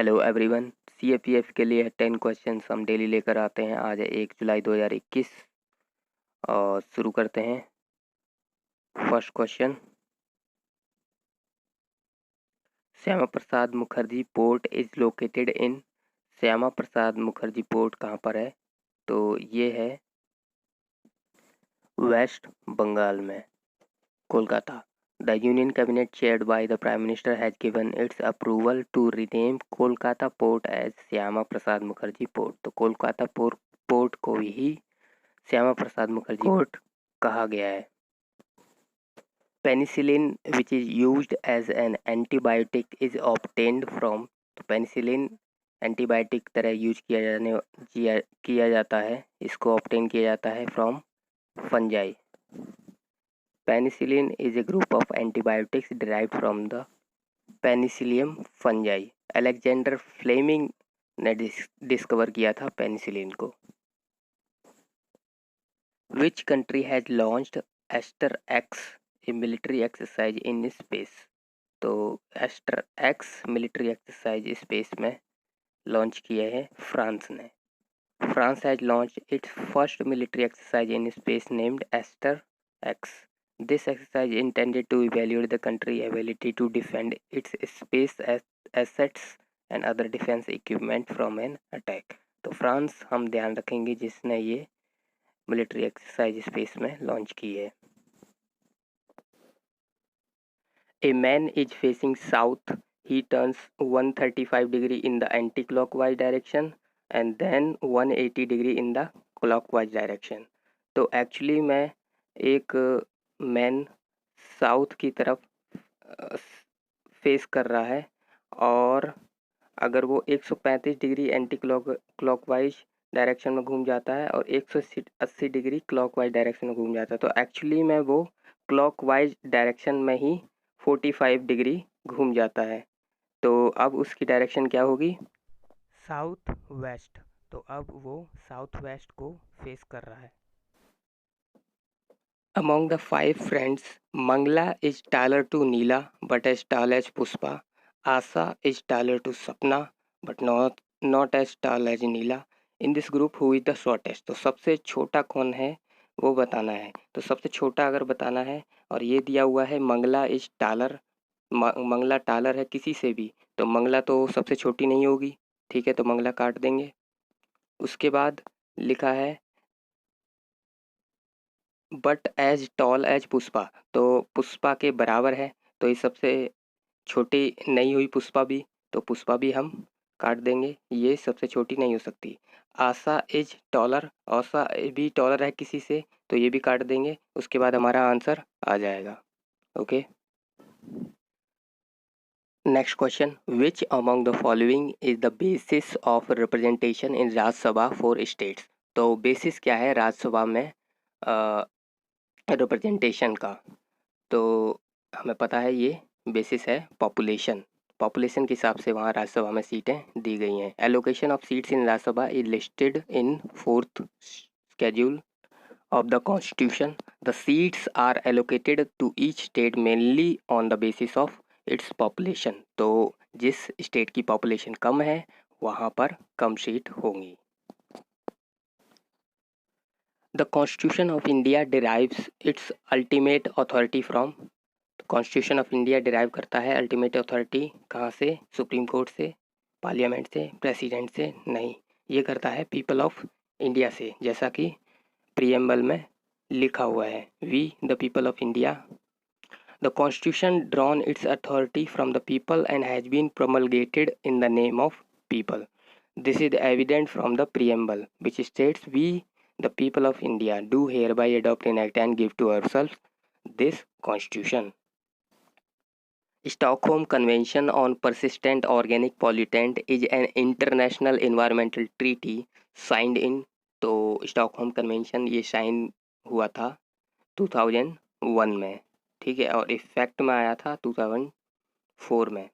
Hello everyone. CAPF के लिए 10 questions हम डेली लेकर आते हैं। आज है 1 जुलाई 2021 और शुरू करते हैं। First question, Shyama Prasad Mukherjee port is located in. Shyama Prasad Mukherjee port कहाँ पर है? तो ये है वेस्ट बंगाल में, Kolkata. The union cabinet chaired by the prime minister has given its approval to rename Kolkata port as Shyama Prasad Mukherjee port. तो कोलकाता पोर्ट को ही श्यामा प्रसाद मुखर्जी पोर्ट कहा गया है। Penicillin which is used as an antibiotic is obtained from. तो पेनिसिलिन एंटीबायोटिक तरह use किया जाता है, इसको ऑब्टेन किया जाता है from fungi. Penicillin is a group of antibiotics derived from the penicillium fungi. Alexander Fleming ने डिस्कवर किया था पेनिसिलिन को। Which country has launched Aster X, a military exercise in space? तो Aster X military exercise space में launch किए हैं France ने। France has launched its first military exercise in space named Aster X. This exercise intended to evaluate the country's ability to defend its space assets and other defense equipment from an attack. तो France हम ध्यान रखेंगे जिसने ये military exercise space में launch की है। A man is facing south. He turns 135 degree in the anti-clockwise direction and then 180 degree in the clockwise direction. तो एक्चुअली मैं एक मैन साउथ की तरफ फेस कर रहा है और अगर वो 135 डिग्री एंटी क्लॉकवाइज डायरेक्शन में घूम जाता है और 180 डिग्री क्लॉकवाइज डायरेक्शन में घूम जाता है, तो एक्चुअली में वो क्लॉकवाइज डायरेक्शन में ही 45 डिग्री घूम जाता है। तो अब उसकी डायरेक्शन क्या होगी? South west. तो अब वो साउथ वेस्ट को फेस कर रहा है। Among the 5 friends, Mangla is taller to Neela but as tall as Puspa. Asa is taller to Sapna but not as tall as Neela. In this group who is the shortest? तो सबसे छोटा कौन है वो बताना है। तो सबसे छोटा अगर बताना है और ये दिया हुआ है Mangala is taller, Mangala taller है किसी से भी, तो मंगला तो सबसे छोटी नहीं होगी, ठीक है, तो मंगला काट देंगे। उसके बाद लिखा है but as tall as Pushpa, तो पुष्पा के बराबर है, तो ये सबसे छोटी नहीं हुई पुष्पा भी, तो पुष्पा भी हम काट देंगे, ये सबसे छोटी नहीं हो सकती। आशा इज टॉलर, आशा भी टॉलर है किसी से, तो ये भी काट देंगे। उसके बाद हमारा आंसर आ जाएगा। Okay, next question, which among the following is the basis of representation in Rajya Sabha for states. तो बेसिस क्या है राज्यसभा में रिप्रेजेंटेशन का? तो हमें पता है ये बेसिस है पॉपुलेशन के हिसाब से वहाँ राज्यसभा में सीटें दी गई हैं। Allocation of seats in Rajya Sabha is listed in 4th schedule of the constitution. The seats are allocated to each state mainly on the basis of its population. तो जिस स्टेट की पॉपुलेशन कम है वहाँ पर कम सीट होंगी। The Constitution of India derives its ultimate authority from। Constitution of India derive करता है ultimate authority कहाँ से? सुप्रीम कोर्ट से, पार्लियामेंट से, प्रेसिडेंट से नहीं, ये करता है पीपल ऑफ इंडिया से, जैसा कि प्रीएम्बल में लिखा हुआ है, we the people of India. The constitution drawn its authority from the people and has been promulgated in the name of people. This is evident from the preamble which states we the people of India do hereby adopt enact and give to ourselves this constitution. Stockholm Convention on Persistent Organic Pollutant is an international environmental treaty signed in। तो Stockholm convention ये sign हुआ था 2001 में, ठीक है, और effect में आया था 2004 में।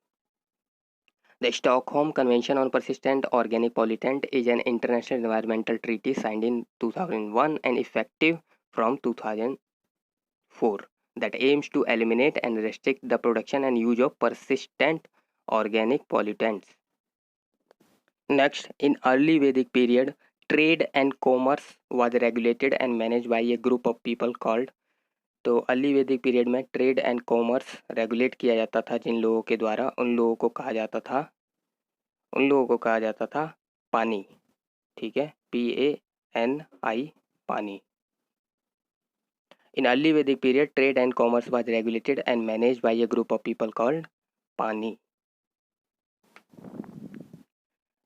The Stockholm Convention on Persistent Organic Pollutant is an international environmental treaty signed in 2001 and effective from 2004 that aims to eliminate and restrict the production and use of persistent organic pollutants. Next, in early Vedic period, trade and commerce was regulated and managed by a group of people called. तो early वैदिक period में trade and commerce regulate किया जाता था जिन लोगों के द्वारा, उन लोगों को कहा जाता था पानी। ठीक है, PANI, पानी। In early Vedic period, trade and commerce was regulated and managed by a group of people called Pani.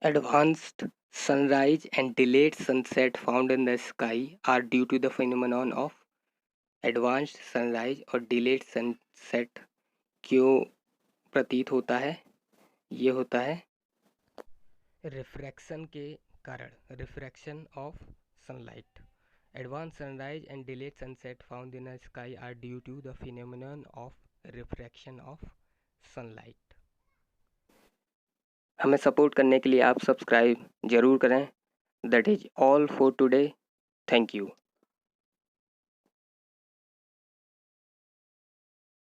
Advanced sunrise and delayed sunset found in the sky are due to the phenomenon of advanced sunrise और delayed sunset क्यों प्रतीत होता है? ये होता है refraction के कारण, refraction of sunlight. Advanced sunrise and delayed sunset found in the sky are due to the phenomenon of refraction of sunlight. हमें सपोर्ट करने के लिए आप सब्सक्राइब जरूर करें। That is all for today. Thank you.